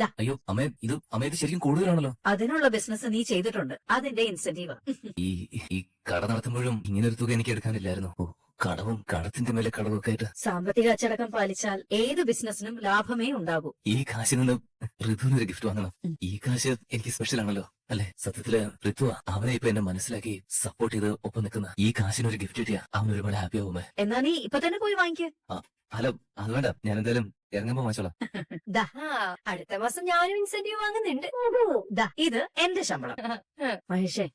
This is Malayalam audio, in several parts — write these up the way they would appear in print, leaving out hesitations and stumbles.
ദാ, അയ്യോ അമ്മ ഇത് ശരിക്കും കൂടുതലാണല്ലോ. അതിനുള്ള ബിസിനസ് നീ ചെയ്തിട്ടുണ്ട്, അതിന്റെ ഇൻസെന്റീവ്. ഈ ഈ കട നടത്തുമ്പോഴും ഇങ്ങനൊരു തുക എനിക്ക് എടുക്കാനില്ലായിരുന്നു. ഓ, കടവും കടത്തിന്റെ മേലെ കടവൊക്കെ ആയിട്ട്. സാമ്പത്തിക അച്ചടക്കം പാലിച്ചാൽ ഏത് ബിസിനസിനും ലാഭമേ ഉണ്ടാകൂ. ഈ കാശിൽ നിന്ന് ഋതുവിനൊരു ഗിഫ്റ്റ് വാങ്ങണം. ഈ കാശ് എനിക്ക് സ്പെഷ്യൽ ആണല്ലോ അല്ലെ? സത്യത്തില് ഋതു അവനെ ഇപ്പൊ എന്നെ മനസ്സിലാക്കി സപ്പോർട്ട് ചെയ്ത് ഒപ്പം നിൽക്കുന്ന ഈ കാശിനൊരു ഗിഫ്റ്റ് കിട്ടിയാ അവൻ ഒരുപാട് ഹാപ്പി ആവുമേ. എന്നാ നീ ഇപ്പൊ തന്നെ പോയി വാങ്ങിക്ക. ഹലോ, അത് വേണ്ട, ഞാൻ എന്തായാലും ഇറങ്ങുമ്പോ വാങ്ങിച്ചോളാം. അടുത്ത മാസം ഞാനും ഇൻസെന്റീവ് വാങ്ങുന്നുണ്ട്. ഇത് എന്റെ ശമ്പളം. മഹേഷേ,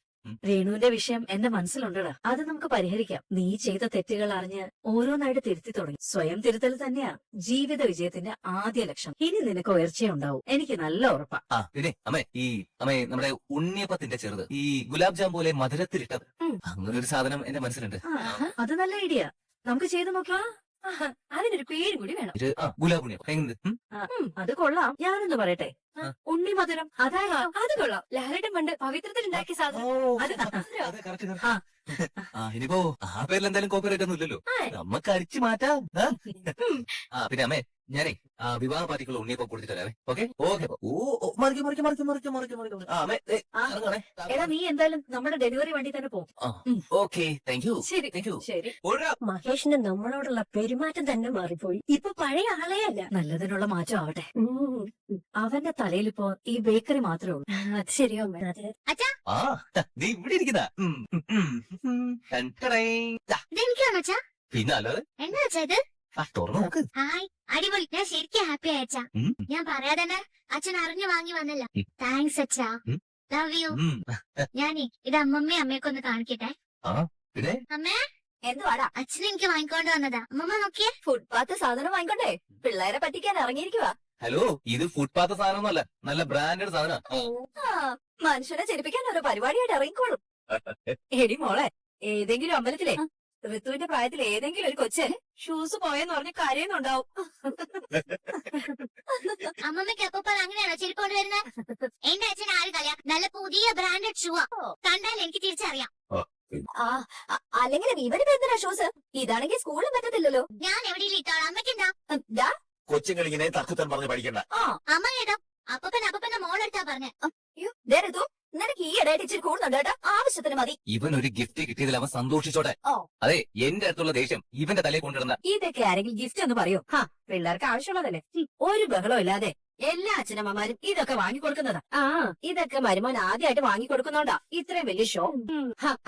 രേണുവിന്റെ വിഷയം എന്റെ മനസ്സിലുണ്ടടാ. അത് നമുക്ക് പരിഹരിക്കാം. നീ ചെയ്ത തെറ്റുകൾ അറിഞ്ഞ് ഓരോന്നായിട്ട് തിരുത്തി തുടങ്ങി. സ്വയം തിരുത്തൽ തന്നെയാ ജീവിത വിജയത്തിന്റെ ആദ്യ ലക്ഷ്യം. ഇനി നിനക്ക് ഉയർച്ചയുണ്ടാവും, എനിക്ക് നല്ല ഉറപ്പാ. പിന്നെ അമ്മേ നമ്മുടെ ഉണ്ണിയപ്പത്തിന്റെ ചെറുത്, ഈ ഗുലാബ് ജാം പോലെ മധുരത്തിലിട്ടത്, അങ്ങനെ ഒരു സാധനം എന്റെ മനസ്സിലുണ്ട്. അത് നല്ല ഐഡിയ, നമുക്ക് ചെയ്തു നോക്കാം. അതിനൊരു പേര് കൂടി വേണം. ഗുലാബ് ഉണ്ണിയപ്പം അത് കൊള്ളാം. ഞാനൊന്ന് പറയട്ടെ, ഉണ്ണി മധുരം. അതായത് അത് കൊള്ളാം. ലാലേട്ടൻ പണ്ട് പവിത്രത്തിൽ ഉണ്ടാക്കിയ സാധനം. ഇനിയിപ്പോ ആ പേരിൽ എന്തായാലും കോപ്പറേറ്റ് ഒന്നും ഇല്ലല്ലോ, നമുക്ക് അടിച്ചു മാറ്റാം. പിന്നെ അമ്മേ, ഞാനേ വിവാഹ പാർട്ടിക്കുള്ള ഉണ്ണിയപ്പം കൊടുത്തിട്ട് വരാവേ. Okay okay. എടാ, നീ എന്തായാലും നമ്മുടെ ഡെലിവറി വണ്ടി തന്നെ പോകും. Okay, thank you. ശരി. മഹേഷിന് നമ്മളോടുള്ള പെരുമാറ്റം തന്നെ മാറിപ്പോയി. ഇപ്പൊ പഴയ ആളേ അല്ല. നല്ലതിനുള്ള മാറ്റം ആവട്ടെ. അവന്റെ തലയിൽ ഇപ്പോ ഈ ബേക്കറി മാത്രമേ ഉള്ളൂ. അത് ശരിയോ? നീ ഇവിടെ ഇരിക്കുന്ന പിന്നെ അല്ലാതെ എന്നാ ഇത്? തുറന്നു നോക്ക്. ഹായ്, അടിപൊളി. ഞാൻ ശരിക്കും ഹാപ്പി അച്ഛാ. ഞാൻ പറയാതെ തന്നെ അച്ഛൻ അറിഞ്ഞു വാങ്ങി വന്നല്ലോ. താങ്ക്സ് അച്ഛാ, ലവ് യു. ഞാനേ ഇത് അമ്മയൊക്കെ ഒന്ന് കാണിക്കട്ടെ. പിന്നെ അമ്മേ, എന്തുവാടാ? അച്ഛൻ എനിക്ക് വാങ്ങിക്കൊണ്ട് വന്നതാ. അമ്മമ്മ നോക്കിയേ. ഫുട്പാത്ത് സാധനം വാങ്ങിക്കോട്ടെ. പിള്ളേരെ പറ്റിക്കാൻ ഇറങ്ങിയിരിക്കുവാ. ഹലോ, ഇത് ഫുട്പാത്ത് സാധനമൊന്നുമല്ല, നല്ല ബ്രാൻഡഡ് സാധനം. മനുഷ്യനെ ചെരിപ്പിക്കാൻ ഒരു പരിപാടിയായിട്ട് ഇറങ്ങിക്കോളും. എടി മോളെ, ഏതെങ്കിലും അമ്പലത്തിലെ ഋതുവിന്റെ പ്രായത്തിൽ ഏതെങ്കിലും ഒരു കൊച്ചൻ ഷൂസ് പോയെന്ന് പറഞ്ഞ് കരയുന്നുണ്ടാവും. അമ്മമ്മയ്ക്ക് അപ്പൊ അങ്ങനെയാണോ ചെരുപ്പ് കൊണ്ടുവരുന്നത്? എന്റെ അച്ഛൻ ആര് കളിയാ? നല്ല പുതിയ ബ്രാൻഡഡ് ഷൂവാ, കണ്ടാൽ എനിക്ക് തിരിച്ചറിയാം. അല്ലെങ്കിൽ ഇവര് എന്തിനാ ഷൂസ്? ഇതാണെങ്കിൽ സ്കൂളിൽ പറ്റത്തില്ലല്ലോ. ഞാൻ എവിടെയും ഇട്ടോളാം. അമ്മയ്ക്കെന്താ? കൊച്ചുങ്ങൾ ഇങ്ങനെ തർക്കുത്തരം പറഞ്ഞ് പഠിക്കണ്ട. അമ്മ കേട്ടോ, അപ്പന്റെ മോളെടുത്താ പറഞ്ഞേ. ഋതു, നിനക്ക് ഈ ഇടയായിട്ട് ഇച്ചിരി കൂടുന്നുണ്ട് കേട്ടോ. ആവശ്യത്തിന് മതി. ഇവൻ ഒരു ഗിഫ്റ്റ് കിട്ടിയതിൽ അവൻ സന്തോഷിച്ചോട്ടെ. അതെ, എന്റെ അടുത്തുള്ള ദേഷ്യം ഇവന്റെ തലയിൽ കൊണ്ടിടുന്ന. ഇതൊക്കെ ആരെങ്കിലും ഗിഫ്റ്റ് എന്ന് പറയൂ? പിള്ളേർക്ക് ആവശ്യമുള്ളതല്ലേ. ഒരു ബഹളം ഇല്ലാതെ എല്ലാ അച്ഛനമ്മമാരും ഇതൊക്കെ വാങ്ങിക്കൊടുക്കുന്നതാ. ഇതൊക്കെ മരുമോൻ ആദ്യമായിട്ട് വാങ്ങിക്കൊടുക്കുന്നോണ്ടാ ഇത്രയും വലിയ ഷോ.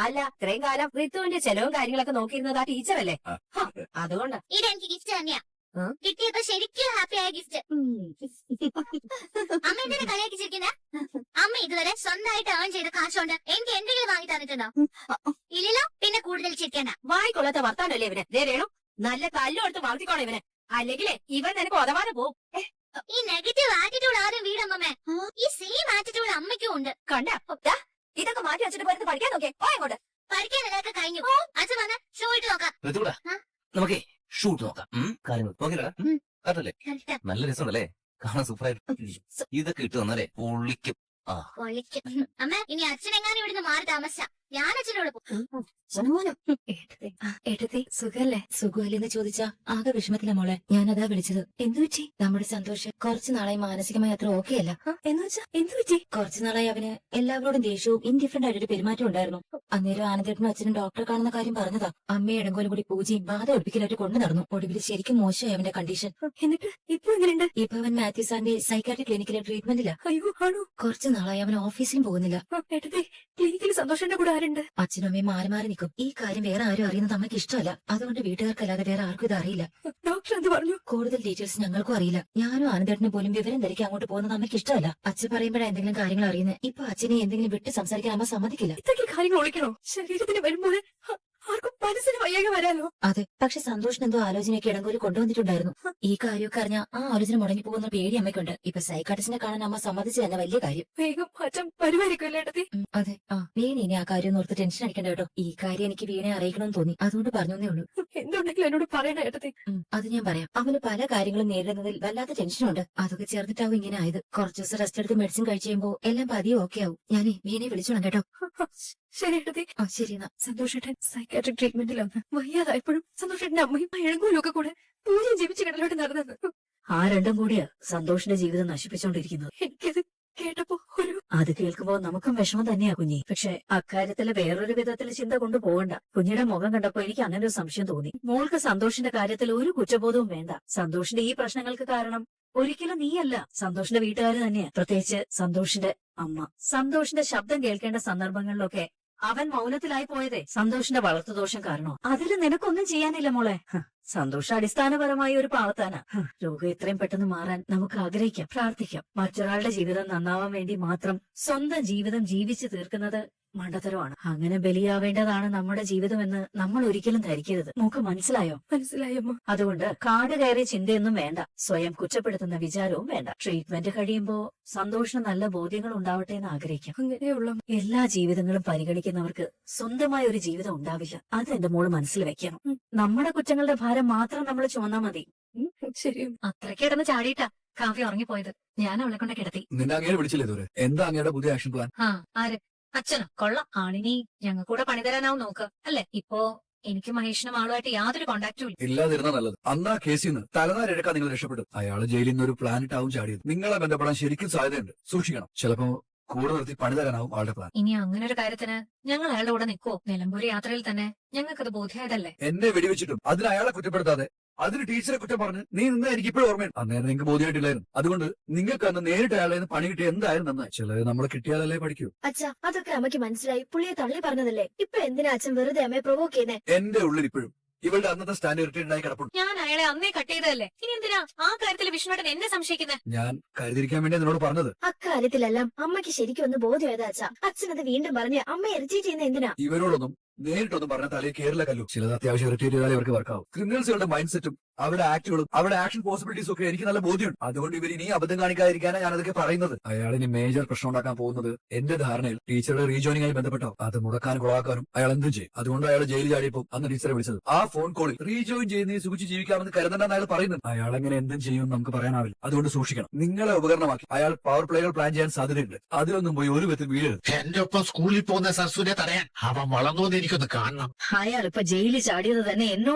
അല്ല, ഇത്രയും കാലം ഋതുവിന്റെ ചെലവും കാര്യങ്ങളൊക്കെ നോക്കിയിരുന്നത് ആ ടീച്ചറല്ലേ? അതുകൊണ്ടാ. ഇതെനിക്ക് ഗിഫ്റ്റ് തന്നെയാ. കിട്ടിയപ്പോ ശരിക്കും ഹാപ്പി ആയ ഗിഫ്റ്റ്. അമ്മ എന്തിനാ കളിയാക്കിച്ചിരിക്കുന്ന? അമ്മ ഇതുവരെ സ്വന്തമായിട്ട് ഏൺ ചെയ്ത കാശുകൊണ്ട് എനിക്ക് എന്തെങ്കിലും വാങ്ങി തന്നിട്ടുണ്ടോ? ഇല്ലല്ലോ. പിന്നെ കൂടുതൽ ചിരിക്കണ്ട. വായിക്കൊള്ളാത്ത വർത്താനല്ലേ ഇവന്. ദേണു, നല്ല കല്ലു കൊടുത്ത് വളർത്തിക്കോണം ഇവന്, അല്ലെങ്കിലേ ഇവൻ നിനക്ക് ഒതവാതെ പോവും. ഈ നെഗറ്റീവ് ആറ്റിറ്റ്യൂഡ് ആരും വീടമ്മേ. ഈ സെയിം ആറ്റിറ്റ്യൂഡ് അമ്മയ്ക്കും ഉണ്ട്. കണ്ട, ഇതൊക്കെ മാറ്റി വെച്ചിട്ട് പോയി പഠിക്കാൻ നോക്കേ. പോയങ്ങോട്ട്. പഠിക്കാനൊക്കെ കഴിഞ്ഞു. അച്ഛൻ വന്ന് ഷൂ ഇട്ട് നോക്കാം. നമുക്കേ ഷൂട്ട് നോക്കാം. കാര്യങ്ങൾ നോക്കില്ലേ? നല്ല രസമുണ്ടല്ലേ, കാണാൻ സൂപ്പറായിട്ട്. ഇതൊക്കെ ഇട്ട് തന്നാലേ പൊള്ളിക്കും. അമ്മ, ഇനി അച്ഛനെങ്ങാനും ഇവിടുന്ന് മാറി താമസിച്ച ഞാൻ അച്ഛനോട് പോകും. ഏട്ടത്തി സുഖല്ലേ? സുഖമല്ലെന്ന് ചോദിച്ചാ ആകെ വിഷമത്തില മോളെ. ഞാനതാ വിളിച്ചത്. എന്തു പറ്റി? നമ്മുടെ സന്തോഷം കുറച്ചു നാളായി മാനസികമായി അത്ര ഓക്കെ അല്ല. എന്ന് വെച്ചാ എന്തു പറ്റി? കുറച്ചു നാളായി അവന് എല്ലാവരോടും ദേഷ്യവും ഇൻഡിഫറന്റ് ആയിട്ടൊരു പെരുമാറ്റം ഉണ്ടായിരുന്നു. അന്നേരം ആനന്ദേട്ടനും അച്ഛനും ഡോക്ടറെ കാണുന്ന കാര്യം പറഞ്ഞതാ. അമ്മയെ ഇടങ്കോലും കൂടി പൂജയും ബാധ ഒളിപ്പിക്കലായിട്ട് കൊണ്ടു നടന്നു. ഒടുവിൽ ശരിക്കും മോശമായി അവന്റെ കണ്ടീഷൻ. എന്നിട്ട് ഇപ്പൊ എങ്ങനെയുണ്ട്? ഇപ്പൊ അവൻ മാത്യു സാറിന്റെ സൈക്കാട്രി ക്ലിനിക്കിലെ ട്രീറ്റ്മെന്റില്ല. അയ്യോ, ആണോ? കുറച്ചു നാളായി അവൻ ഓഫീസിലും പോകുന്നില്ല. ഏട്ടത്തി, ക്ലിനിക്കിൽ സന്തോഷന്റെ കൂടെ ആരുണ്ട്? അച്ഛനും അമ്മയും മാറി മാറി നിൽക്കും. ഈ കാര്യം വേറെ ആരും അറിയുന്നത് അമ്മയ്ക്ക് ഇഷ്ടമല്ല. അതുകൊണ്ട് വീട്ടുകാർക്കല്ലാതെ വേറെ ആർക്കും ഇത് അറിയില്ല. ഡോക്ടർ എന്ത് പറഞ്ഞു? കൂടുതൽ ഡീറ്റെയിൽസ് ഞങ്ങൾക്കും അറിയില്ല. ഞാനും ആനന്ദേട്ടനും പോലും വിവരം ധരിക്കാൻ അങ്ങോട്ട് പോകുന്നത് അമ്മയ്ക്ക് ഇഷ്ടമല്ല. അച്ഛൻ പറയുമ്പോഴാണ് എന്തെങ്കിലും കാര്യങ്ങൾ അറിയുന്നത്. ഇപ്പൊ അച്ഛനെ എന്തെങ്കിലും വിട്ട് സംസാരിക്കാൻ അമ്മ സമ്മതിക്കില്ല. ഇതൊക്കെ കാര്യങ്ങൾ ഒളിക്കണോ? ശരീരത്തിന് വരുമ്പോൾ ആർക്കും മനസ്സിന് വയ്യാകെ വരാലോ. അതെ, പക്ഷെ സന്തോഷം എന്തോ ആലോചനയൊക്കെ ഇടങ്കോല് കൊണ്ടുവന്നിട്ടുണ്ടായിരുന്നു. ഈ കാര്യമൊക്കെ അറിഞ്ഞാൽ ആ ആലോചന മുടങ്ങി പോകുന്ന പേടി അമ്മയ്ക്കുണ്ട്. ഇപ്പൊ സൈക്കാട്രിസ്റ്റിനെ കാണാൻ അമ്മ സമ്മതിച്ചു തന്നെ വലിയ കാര്യം. വേഗം മാറ്റം വരുമായിരിക്കുമല്ലേ ഏട്ടത്തി? അതെ. വീണ ഇനി ആ കാര്യം ഓർത്ത് ടെൻഷൻ അടിക്കണ്ട കേട്ടോ. ഈ കാര്യം എനിക്ക് വീണെ അറിയിക്കണമെന്ന് തോന്നി, അതുകൊണ്ട് പറഞ്ഞേ ഉള്ളൂ. എന്തുണ്ടെങ്കിലും എന്നോട് പറയണ ഏട്ടത്തി. അത് ഞാൻ പറയാം. അവന് പല കാര്യങ്ങളും നേരിടുന്നതിൽ വല്ലാത്ത ടെൻഷനുണ്ട്. അതൊക്കെ ചേർന്നിട്ടാവും ഇങ്ങനെ ആയത്. കുറച്ചു ദിവസം റെസ്റ്റ് എടുത്ത് മെഡിസിൻ കഴിച്ചു കഴിയുമ്പോ എല്ലാം പതിയെ ഓക്കെ ആവും. ഞാനേ വീണെ വിളിച്ചോളാം കേട്ടോ. ശരി ഏട്ടത്തി. ശരി എന്നാ. സന്തോഷേട്ടൻ സൈക്കാട്രിക് ട്രീറ്റ്മെന്റിലാണ്. വയ്യാതായപ്പോഴും സന്തോഷേട്ടന്റെ അമ്മയും എഴുകൂലും ഒക്കെ കൂടെ പൂജയും ജീവിച്ച് കിടലോട്ട് നടന്നത്. ആ രണ്ടും കൂടിയാ സന്തോഷിന്റെ ജീവിതം നശിപ്പിച്ചോണ്ടിരിക്കുന്നത്. എനിക്കത് കേട്ടപ്പോ ഒരു അത് കേൾക്കുമ്പോ നമുക്കും വിഷമം തന്നെയാ കുഞ്ഞി. പക്ഷെ അക്കാര്യത്തില് വേറൊരു വിധത്തിൽ ചിന്ത കൊണ്ടുപോകണ്ട. കുഞ്ഞിയുടെ മുഖം കണ്ടപ്പോ എനിക്ക് അങ്ങനെ ഒരു സംശയം തോന്നി. മോൾക്ക് സന്തോഷിന്റെ കാര്യത്തിൽ ഒരു കുറ്റബോധവും വേണ്ട. സന്തോഷിന്റെ ഈ പ്രശ്നങ്ങൾക്ക് കാരണം ഒരിക്കലും നീയല്ല, സന്തോഷിന്റെ വീട്ടുകാര് തന്നെയാ. പ്രത്യേകിച്ച് സന്തോഷിന്റെ അമ്മ. സന്തോഷിന്റെ ശബ്ദം കേൾക്കേണ്ട സന്ദർഭങ്ങളിലൊക്കെ അവൻ മൗനത്തിലായി പോയതേ സന്തോഷിന്റെ വളർത്തുദോഷം കാരണോ. അതിൽ നിനക്കൊന്നും ചെയ്യാനില്ല മോളെ. സന്തോഷം അടിസ്ഥാനപരമായ ഒരു പാവത്താനാ. രോഗം എത്രയും പെട്ടെന്ന് മാറാൻ നമുക്ക് ആഗ്രഹിക്കാം, പ്രാർത്ഥിക്കാം. മറ്റൊരാളുടെ ജീവിതം നന്നാവാൻ വേണ്ടി മാത്രം സ്വന്തം ജീവിതം ജീവിച്ചു തീർക്കുന്നത് മണ്ടത്തരമാണ്. അങ്ങനെ ബലിയാവേണ്ടതാണ് നമ്മുടെ ജീവിതമെന്ന് നമ്മൾ ഒരിക്കലും ധരിക്കരുത്. നമുക്ക് മനസ്സിലായോ? മനസ്സിലായമ്മ. അതുകൊണ്ട് കാട് കയറിയ ചിന്തയൊന്നും വേണ്ട, സ്വയം കുറ്റപ്പെടുത്തുന്ന വിചാരവും വേണ്ട. ട്രീറ്റ്മെന്റ് കഴിയുമ്പോ സന്തോഷം നല്ല ബോധ്യങ്ങൾ ഉണ്ടാവട്ടെ എന്ന് ആഗ്രഹിക്കാം. അങ്ങനെയുള്ള എല്ലാ ജീവിതങ്ങളും പരിഗണിക്കുന്നവർക്ക് സ്വന്തമായ ഒരു ജീവിതം ഉണ്ടാവില്ല. അത് എന്റെ മോള് മനസ്സിൽ വെക്കണം. നമ്മുടെ കുറ്റങ്ങളുടെ ഭാരം മാത്രം നമ്മൾ ചുമന്നാ മതി. ശരി. അത്രയ്ക്ക് കിടന്ന് ചാടിയിട്ടാ കാവ്യ ഉറങ്ങിപ്പോയത്. ഞാൻ അവളെ കൊണ്ട് കിടത്തി. നിന്നെ അങ്ങേരെ വിളിച്ചില്ലേ ഇതുവരെ? എന്താ അങ്ങയുടെ പുതിയ ആക്ഷൻ പ്ലാൻ? ആര്? അച്ഛനോ? കൊള്ളാം. ആണിനി ഞങ്ങൾക്കൂടെ പണി തരാനാവും നോക്ക് അല്ലേ? ഇപ്പോ എനിക്ക് മഹേഷിനും ആളുമായിട്ട് യാതൊരു കോണ്ടാക്റ്റും ഇല്ല. ഇല്ലാതിരുന്ന നല്ലത്. അന്ന് ആ കേസിൽ നിന്ന് തലനാരിഴക്കാൻ നിങ്ങൾ രക്ഷപ്പെട്ടു. അയാള് ജയിലിൽ നിന്ന് ഒരു പ്ലാനിറ്റ് ആവും ചാടിയത്. നിങ്ങളെ ബന്ധപ്പെടാൻ ശരിക്കും സാധ്യതയുണ്ട്. സൂക്ഷിക്കണം. ചിലപ്പോ കൂടെ നിർത്തി പണി തരാനാവും ആളുടെ പ്ലാൻ. ഇനി അങ്ങനെ ഒരു കാര്യത്തിന് ഞങ്ങൾ അയാളുടെ കൂടെ നിൽക്കുവോ? നിലമ്പൂർ യാത്രയിൽ തന്നെ ഞങ്ങൾക്കത് ബോധ്യമായതല്ലേ? എന്നെ വെടിവെച്ചിട്ടും അതിന് അയാളെ കുറ്റപ്പെടുത്താതെ അതിന് ടീച്ചറെ കുറ്റം പറഞ്ഞ് നീ നിന്ന് എനിക്ക് ഇപ്പോഴും ഓർമ്മയുണ്ട്. അന്നേരം നിങ്ങൾക്ക് ബോധ്യമായിട്ടില്ലായിരുന്നു. അതുകൊണ്ട് നിങ്ങൾക്ക് അന്ന് നേരിട്ട് അയാളെ നിന്ന് പണി കിട്ടിയ എന്തായാലും നന്നായി. ചിലത് നമ്മളെ കിട്ടിയാലല്ലേ പഠിക്കൂ. അച്ഛാ അതൊക്കെ അമ്മയ്ക്ക് മനസ്സിലായി. പുള്ളിയെ തള്ളി പറഞ്ഞതല്ലേ. ഇപ്പൊ എന്തിനാ അച്ഛൻ വെറുതെ അമ്മയെ പ്രൊവോക്ക് ചെയ്യുന്നേ? എന്റെ ഉള്ളിൽ ഇപ്പോഴും ഇവളുടെ അന്നത്തെ സ്റ്റാൻഡ് ഇറിറ്റേറ്റ് ആയി കിടപ്പുണ്ട്. ഞാൻ അയാളെ അന്നേ കട്ട് ചെയ്തതല്ലേ. ഇനി എന്തിനാ ആ കാര്യത്തിൽ വിഷ്ണുവേട്ടൻ എന്നെ സംശയിക്കുന്നത്? ഞാൻ കരുതിരിക്കാൻ വേണ്ടി നിന്നോട് പറഞ്ഞത്. അക്കാര്യത്തിലെല്ലാം അമ്മയ്ക്ക് ശരിക്കും ഒന്ന് ബോധ്യമായതാ അച്ഛാ. അച്ഛനത് വീണ്ടും പറഞ്ഞ് അമ്മയെ ഇറിറ്റേറ്റ് ചെയ്യുന്ന എന്തിനാ? ഇവരോടൊന്നും നേരിട്ടൊന്നും പറഞ്ഞ തലയിൽ കേരള കല്ലു. ചിലത് അത്യാവശ്യം ഇറിറ്റേറ്റ് ചെയ്താലേ ഇവർക്ക് വർക്കാവും. ക്രിമിനൽസുകളുടെ മൈൻഡ് സെറ്റും അവരുടെ ആക്ടുകളും അവരുടെ ആക്ഷൻ പോസിബിലിറ്റീസും ഒക്കെ എനിക്ക് നല്ല ബോധ്യമുണ്ട്. അതുകൊണ്ട് ഇവർ ഇനി അബദ്ധം കാണിക്കാതിരിക്കാനാണ് ഞാൻ അതൊക്കെ പറയുന്നത്. അയാൾ ഇനി മേജർ പ്രശ്നം ഉണ്ടാക്കാൻ പോകുന്നത് എന്റെ ധാരണയിൽ ടീച്ചറുടെ റീജോയിനിങ് ആയി ബന്ധപ്പെട്ടോ അത് മുടക്കാനും കൊളാക്കാനും അയാൾ എന്തും ചെയ്യും. അതുകൊണ്ട് അയാൾ ജയിലിൽ ചാടിയപ്പോൾ അന്ന് ടീച്ചറെ വിളിച്ചത്. ആ ഫോൺ കോളിൽ റീജോയിൻ ചെയ്യുന്ന സുഖിച്ച് ജീവിക്കാമെന്ന് കരുതണ്ടെന്ന് അയാൾ പറയുന്നത്. അയാൾ എങ്ങനെ എന്തും ചെയ്യുമെന്ന് നമുക്ക് പറയാനാവില്ല. അതുകൊണ്ട് സൂക്ഷിക്കണം. നിങ്ങളെ ഉപകരണമാക്കി അയാൾ പവർ പ്ലേകൾ പ്ലാൻ ചെയ്യാൻ സാധ്യതയുണ്ട്. അതിലൊന്നും പോയി ഒരു വിധത്തിൽ വീഴരുത്. എന്റെ ഒപ്പം സ്കൂളിൽ പോകുന്ന സരസുനെ തടയാൻ അവൻ വളർന്നു എനിക്കൊന്ന് കാണണം. അയാൾ ഇപ്പൊ ജയിലിൽ ചാടിയത് തന്നെ എന്നോട്